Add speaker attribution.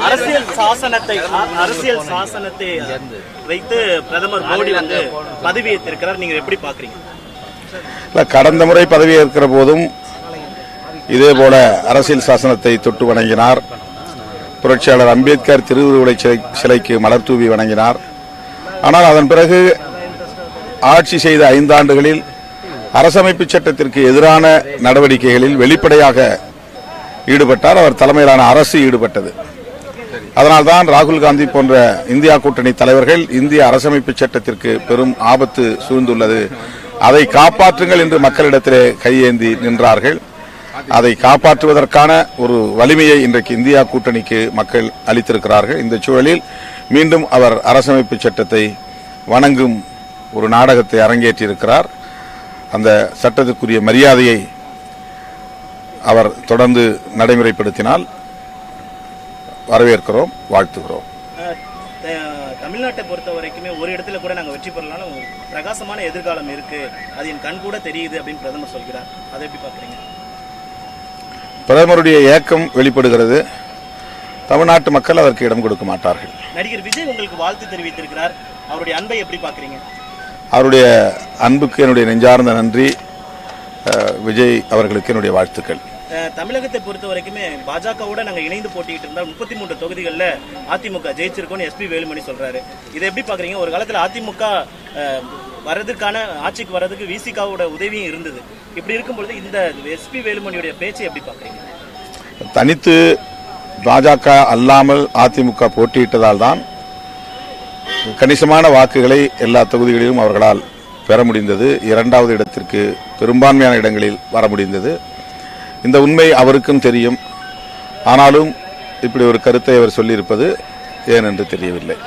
Speaker 1: அரசியல் சாசனத்தை வைத்து பிரதமர் மோடி வந்து பதவியேற்றிருக்கிறார். நீங்க எப்படி பாக்குறீங்க?
Speaker 2: கடந்த முறை பதவியேற்கிற போதும் இதேபோல அரசியல் சாசனத்தை தொட்டு வணங்கினார். புரட்சியாளர் அம்பேத்கர் திருவுருவ சிலைக்கு மலர் தூவி வணங்கினார். ஆனால் அதன் பிறகு ஆட்சி செய்த 5 ஆண்டுகளில் அரசமைப்பு சட்டத்திற்கு எதிரான நடவடிக்கைகளில் வெளிப்படையாக ஈடுபட்டார். அவர் தலைமையிலான அரசு ஈடுபட்டது. அதனால்தான் ராகுல் காந்தி போன்ற இந்தியா கூட்டணி தலைவர்கள் இந்திய அரசமைப்பு சட்டத்திற்கு பெரும் ஆபத்து சூழ்ந்துள்ளது, அதை காப்பாற்றுங்கள் என்று மக்களிடத்திலே கையேந்தி நின்றார்கள். அதை காப்பாற்றுவதற்கான ஒரு வலிமையை இன்றைக்கு இந்தியா கூட்டணிக்கு மக்கள் அளித்திருக்கிறார்கள். இந்த சூழலில் மீண்டும் அவர் அரசமைப்பு சட்டத்தை வணங்கும் ஒரு நாடகத்தை அரங்கேற்றியிருக்கிறார். அந்த சட்டத்துக்குரிய மரியாதையை அவர் தொடர்ந்து நடைமுறைப்படுத்தினால் வரவேற்கிறோம், வாழ்த்துகிறோம்.
Speaker 1: தமிழ்நாட்டை பொறுத்த வரைக்குமே ஒரு இடத்துல கூட நாங்கள் வெற்றி பெறலாம், பிரகாசமான எதிர்காலம் இருக்கு, அது என் கண் கூட தெரியுது அப்படின்னு பிரதமர் சொல்கிறார். அதை எப்படி பார்க்குறீங்க?
Speaker 2: பிரதமருடைய ஏக்கம் வெளிப்படுகிறது. தமிழ்நாட்டு மக்கள் அதற்கு இடம் கொடுக்க மாட்டார்கள்.
Speaker 1: நடிகர் விஜய் உங்களுக்கு வாழ்த்து தெரிவித்திருக்கிறார். அவருடைய அன்பை எப்படி பார்க்குறீங்க?
Speaker 2: அவருடைய அன்புக்கு என்னுடைய நெஞ்சார்ந்த நன்றி. விஜய் அவர்களுக்கு என்னுடைய வாழ்த்துக்கள்.
Speaker 1: தமிழகத்தை பொறுத்த வரைக்குமே பாஜகவோட நாங்கள் இணைந்து போட்டிட்டு இருந்தால் 33 தொகுதிகளில் அதிமுக ஜெயிச்சிருக்கோம்னு எஸ்பி வேலுமணி சொல்றாரு. இதை எப்படி பாக்குறீங்க? ஒரு காலத்தில் அதிமுக வர்றதுக்கான ஆட்சிக்கு வர்றதுக்கு விசிகாவோட உதவியும் இருந்தது. இப்படி இருக்கும்பொழுது இந்த எஸ்பி வேலுமணியுடைய பேச்சை எப்படி பாக்குறீங்க?
Speaker 2: தனித்து பாஜக அல்லாமல் அதிமுக போட்டியிட்டதால் தான் கணிசமான வாக்குகளை எல்லா தொகுதிகளிலும் அவர்களால் பெற முடிந்தது. 2வது இடத்திற்கு பெரும்பான்மையான இடங்களில் வர முடிந்தது. இந்த உண்மை அவருக்கும் தெரியும். ஆனாலும் இப்படி ஒரு கருத்தை அவர் சொல்லியிருப்பது ஏன் என்று தெரியவில்லை.